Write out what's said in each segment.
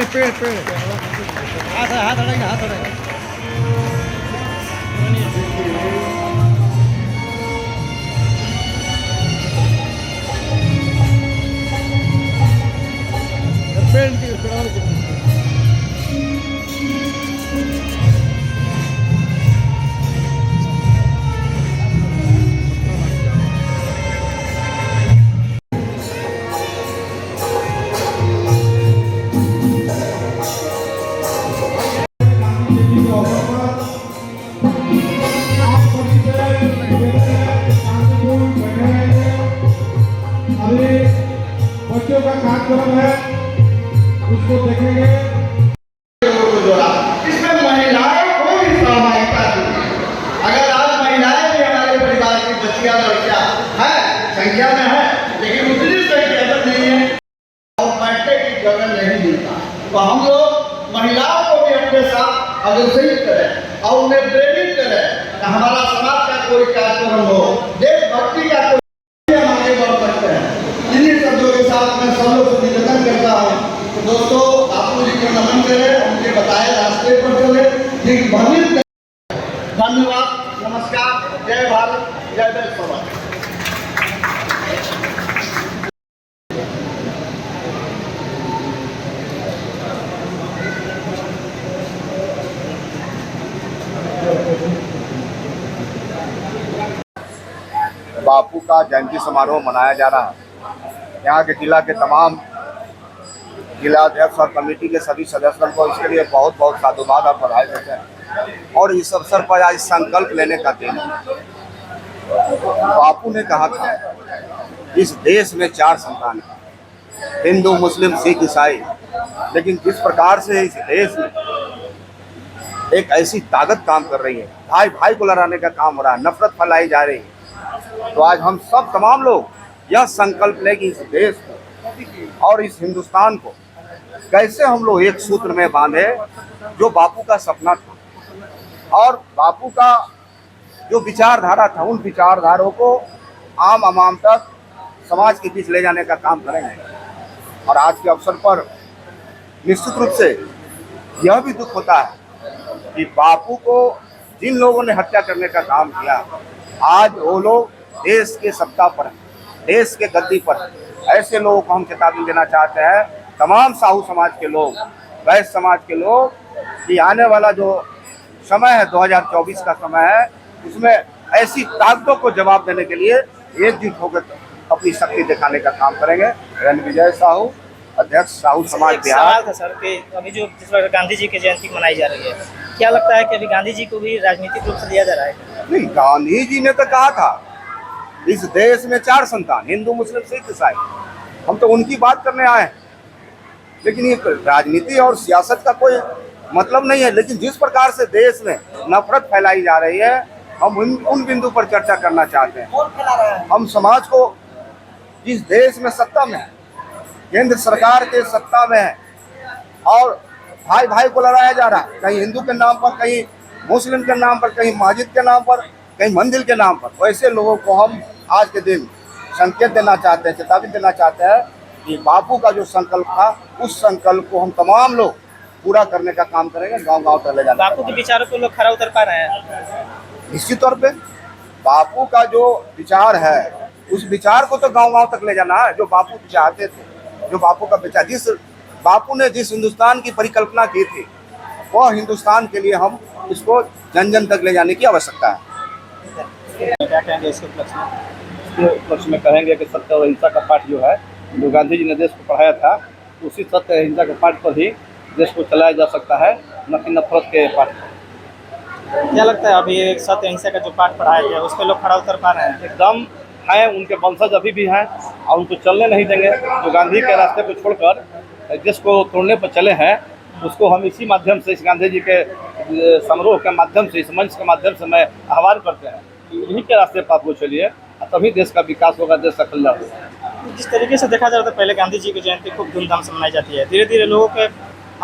पेड़ हाथ अड़ेगा बच्चों का कार्यक्रम है, उसको देखेंगे। इसमें महिलाएं को भी सहभागिता दी। अगर आज महिलाएं भी हमारे परिवार की बच्चियां लड़कियां हैं, संख्या में है, लेकिन उतनी संख्या में नहीं है और बैठने की जगह नहीं मिलता, तो हम लोग महिलाओं को भी अपने साथ अग्रसित करें और उन्हें प्रेरित करें। हमारा समाज का कोई कार्यक्रम हो, देशभक्ति का कोई, हम आगे बढ़ सकते हैं। इन्हीं शब्दों के साथ मैं सब लोग को निवेदन करता हूँ तो दोस्तों, बापू जी को नमन करें, उनके बताए रास्ते पर चले, दिग्भ्रमित करें। धन्यवाद, नमस्कार, जय भारत, जय जय समाज। बापू का जयंती समारोह मनाया जा रहा है। यहाँ के जिला के तमाम जिलाध्यक्ष और कमेटी के सभी सदस्यों को इसके लिए बहुत बहुत साधुवाद और बधाई देते हैं। और इस अवसर पर आज संकल्प लेने का दिन है। बापू ने कहा था इस देश में 4 संतान हैं, हिंदू, मुस्लिम, सिख, ईसाई, लेकिन जिस प्रकार से इस देश में एक ऐसी ताकत काम कर रही है, भाई भाई को लड़ाने का काम हो रहा है, नफरत फैलाई जा रही है, तो आज हम सब तमाम लोग यह संकल्प लें कि इस देश को और इस हिंदुस्तान को कैसे हम लोग एक सूत्र में बांधे, जो बापू का सपना था और बापू का जो विचारधारा था, उन विचारधारों को आम आवाम तक समाज के बीच ले जाने का काम करेंगे। और आज के अवसर पर निश्चित रूप से यह भी दुख होता है कि बापू को जिन लोगों ने हत्या करने का काम किया, आज वो लोग देश के सत्ता पर हैं, देश के गद्दी पर हैं। ऐसे लोगों को हम चेतावनी देना चाहते हैं, तमाम साहू समाज के लोग, वैश्य समाज के लोग, कि आने वाला जो समय है 2024 का समय है, उसमें ऐसी ताकतों को जवाब देने के लिए एकजुट होकर अपनी शक्ति दिखाने का काम करेंगे। रणविजय साहू, अध्यक्ष साहू समाज बिहार। सवाल था सर कि अभी जो जिस प्रकार गांधी जी की जयंती मनाई जा रही है, क्या लगता है कि अभी गांधी जी को भी राजनीतिक रूप से लिया जा रहा है? नहीं, गांधी जी ने तो कहा था इस देश में 4 संतान, हिंदू, मुस्लिम, सिख, ईसाई। हम तो उनकी बात करने आए हैं, लेकिन ये राजनीति और सियासत का कोई मतलब नहीं है। लेकिन जिस प्रकार से देश में नफरत फैलाई जा रही है, हम उन बिंदु पर चर्चा करना चाहते हैं। कौन फैला रहा है? हम समाज को, जिस देश में सत्ता में है, केंद्र सरकार के सत्ता में है और भाई भाई को लड़ाया जा रहा है, कहीं हिंदू के नाम पर, कहीं मुस्लिम के नाम पर, कहीं मस्जिद के नाम पर, कहीं मंदिर के नाम पर, वैसे लोगों को हम आज के दिन संकेत देना चाहते हैं, चेतावनी देना चाहते हैं कि बापू का जो संकल्प था, उस संकल्प को हम तमाम लोग पूरा करने का काम करेंगे, गांव-गांव तक ले जाना। बापू के विचारों को लोग खरा उतर पा रहे हैं? निश्चित तौर पे बापू का जो विचार है, उस विचार को तो गांव-गांव तक ले जाना है, जो बापू चाहते थे, जो बापू का विचार, जिस बापू ने जिस हिंदुस्तान की परिकल्पना की थी, वह हिंदुस्तान के लिए हम इसको जन जन तक ले जाने की आवश्यकता है। क्या कहेंगे इसके उपलक्ष्य में? इसके उपलक्ष्य में कहेंगे कि सत्य और अहिंसा का पाठ जो है, जो गांधी जी ने देश को पढ़ाया था, उसी सत्य अहिंसा के पाठ पर ही देश को चलाया जा सकता है, न कि नफरत के पाठ पर। क्या लगता है अभी ये सत्य अहिंसा का जो पाठ पढ़ाया गया, उस पर लोग खरा उतर पा रहे हैं? एकदम हैं, उनके वंशज अभी भी हैं और उनको चलने नहीं देंगे। जो गांधी के रास्ते को छोड़कर देश को तोड़ने पर चले हैं, उसको हम इसी माध्यम से, इस गांधी जी के समारोह के माध्यम से, इस मंच के माध्यम से मैं आह्वान करते हैं कि इन्हीं के रास्ते पर आप वो चलिए, तभी देश का विकास होगा, देश का कल्याण होगा। जिस तरीके से देखा जाता है, पहले गांधी जी की जयंती खूब धूमधाम से मनाई जाती है, धीरे धीरे लोगों के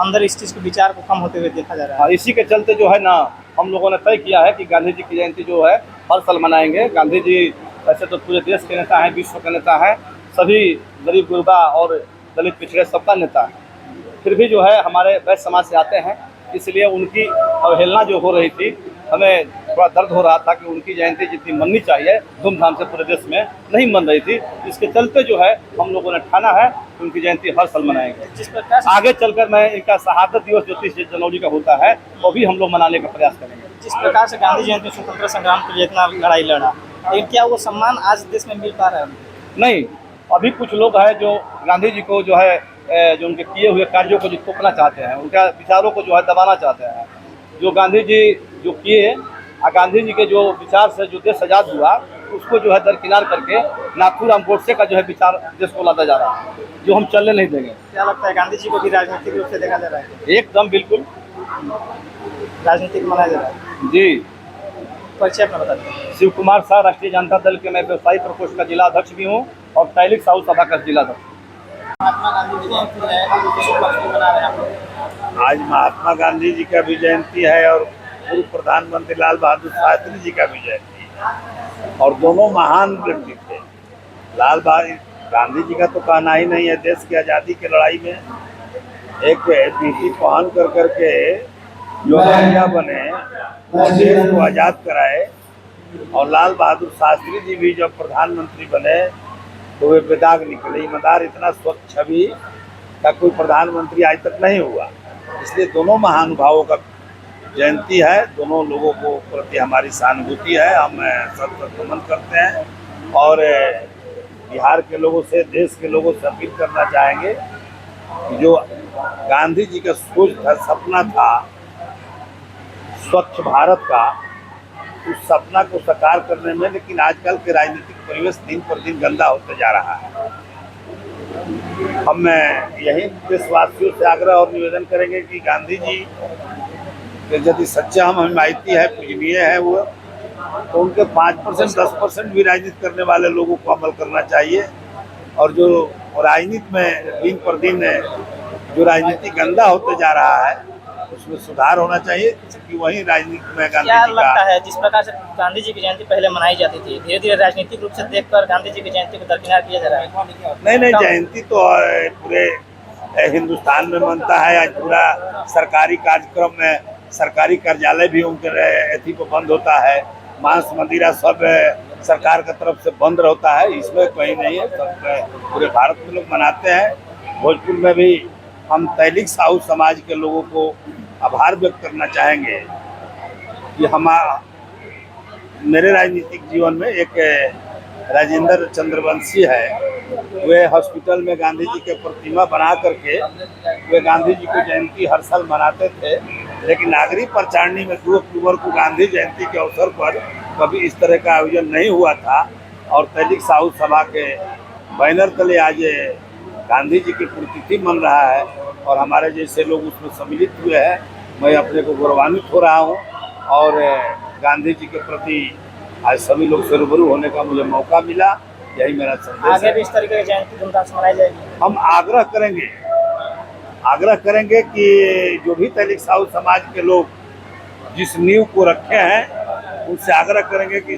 अंदर इस चीज़ के विचार को कम होते हुए देखा जा रहा है। हाँ, इसी के चलते जो है ना, हम लोगों ने तय किया है कि गांधी जी की जयंती जो है हर साल मनाएंगे। गांधी जी वैसे तो पूरे देश के नेता हैं, विश्व के नेता हैं, सभी गरीब गुरबा और दलित पिछड़े सबका नेता है। फिर भी जो है हमारे वैश्य समाज से आते हैं, इसलिए उनकी अवहेलना जो हो रही थी, हमें थोड़ा दर्द हो रहा था कि उनकी जयंती जितनी मननी चाहिए धूमधाम से पूरे देश में नहीं मन रही थी। इसके चलते जो है हम लोगों ने ठाना है कि उनकी जयंती हर साल मनाएंगे। जिस प्रकार से आगे चलकर मैं इनका शहादत दिवस जो 30 जनवरी का होता है वो भी हम लोग मनाने का प्रयास करेंगे। जिस प्रकार से गांधी जयंती स्वतंत्रता संग्राम के लिए इतना लड़ाई लड़ा, लेकिन क्या वो सम्मान आज देश में मिल पा रहा है? नहीं, अभी कुछ लोग हैं जो गांधी जी को जो है जो उनके किए हुए कार्यों को जो थोपना चाहते हैं, उनका विचारों को जो है दबाना चाहते हैं। जो गांधी जी जो किए और गांधी जी के जो विचार से जो देश आज़ाद हुआ उसको जो है दरकिनार करके नाथूराम गोडसे का जो है विचार देश को लाता जा रहा है, जो हम चलने नहीं देंगे। क्या लगता है गांधी जी को भी राजनीतिक रूप से देखा जा रहा है? एकदम बिल्कुल राजनीतिक मनाया जा रहा है जी। परिचय अपना बता दें। शिव कुमार शाह, राष्ट्रीय जनता दल के मैं व्यवसायी प्रकोष्ठ का जिला अध्यक्ष भी हूँ और तैलिक साहू सभा का जिला अध्यक्ष। महात्मा गांधी की जयंती है, किस पक्ष में मना रहे हैं आप लोग? आज महात्मा गांधी जी का भी जयंती है और पूर्व प्रधानमंत्री लाल बहादुर शास्त्री जी का भी जयंती है और दोनों महान व्यक्ति थे। लाल बहादुर गांधी जी का तो कहना ही नहीं है। देश की आज़ादी की लड़ाई में एक नीति पहन कर करके जो राजा बने और देश को आज़ाद कराए, और लाल बहादुर शास्त्री जी भी जब प्रधानमंत्री बने तो वे बेदाग निकले। ईमानदार इतना स्वच्छ छवि का कोई प्रधानमंत्री आज तक नहीं हुआ। इसलिए दोनों महानुभावों का जयंती है। दोनों लोगों को प्रति हमारी सहानुभूति है, हम सब नमन करते हैं और बिहार के लोगों से, देश के लोगों से अपील करना चाहेंगे कि जो गांधी जी का सोच था, सपना था स्वच्छ भारत का, उस सपना को साकार करने में, लेकिन आजकल के राजनीतिक परिवेश दिन पर दिन गंदा होते जा रहा है। हम यही देशवासियों से आग्रह और निवेदन करेंगे कि गांधी जी के यदि सच्चे हम हिमायती है, पूजनीय है वो, तो उनके 5% 10% भी राजनीति करने वाले लोगों को अमल करना चाहिए। और जो राजनीति में दिन पर दिन जो राजनीति गंदा होते जा रहा है उसमें सुधार होना चाहिए, क्योंकि वही राजनीति में गांधी क्या जी लगता का है जिस प्रकार से गांधी जी की जयंती पहले मनाई जाती थी, धीरे धीरे राजनीतिक रूप से देखकर गांधी जी की जयंती को दरकिनार किया जा रहा है? नहीं, जयंती तो पूरे हिंदुस्तान में मनता है। आज पूरा सरकारी कार्यक्रम में, सरकारी कार्यालय भी उनके एथी पर बंद होता है, मांस मंदिरा सब सरकार की तरफ से बंद रहता है। इसमें कहीं नहीं है, सब पूरे भारत में लोग मनाते हैं। भोजपुर में भी हम तैलिक साहू समाज के लोगों को आभार व्यक्त करना चाहेंगे कि मेरे राजनीतिक जीवन में एक राजेंद्र चंद्रवंशी है, वे हॉस्पिटल में गांधी जी के प्रतिमा बना करके वे गांधी जी की जयंती हर साल मनाते थे। लेकिन नागरिक प्रचारणी में 2 अक्टूबर को गांधी जयंती के अवसर पर कभी इस तरह का आयोजन नहीं हुआ था और तैलिक साहू सभा के बैनर तले आज गांधी जी की पुण्यतिथि मन रहा है और हमारे जैसे लोग उसमें सम्मिलित हुए हैं। मैं अपने को गौरवान्वित हो रहा हूँ और गांधी जी के प्रति आज सभी लोग से रूबरू होने का मुझे मौका मिला। यही मेरा संदेश आगे है। भी इस तरीके की जयंती धूमधाम से मनाई जाएगी। हम आग्रह करेंगे कि जो भी तैलिक साहू समाज के लोग जिस नींव को रखे हैं उनसे आग्रह करेंगे कि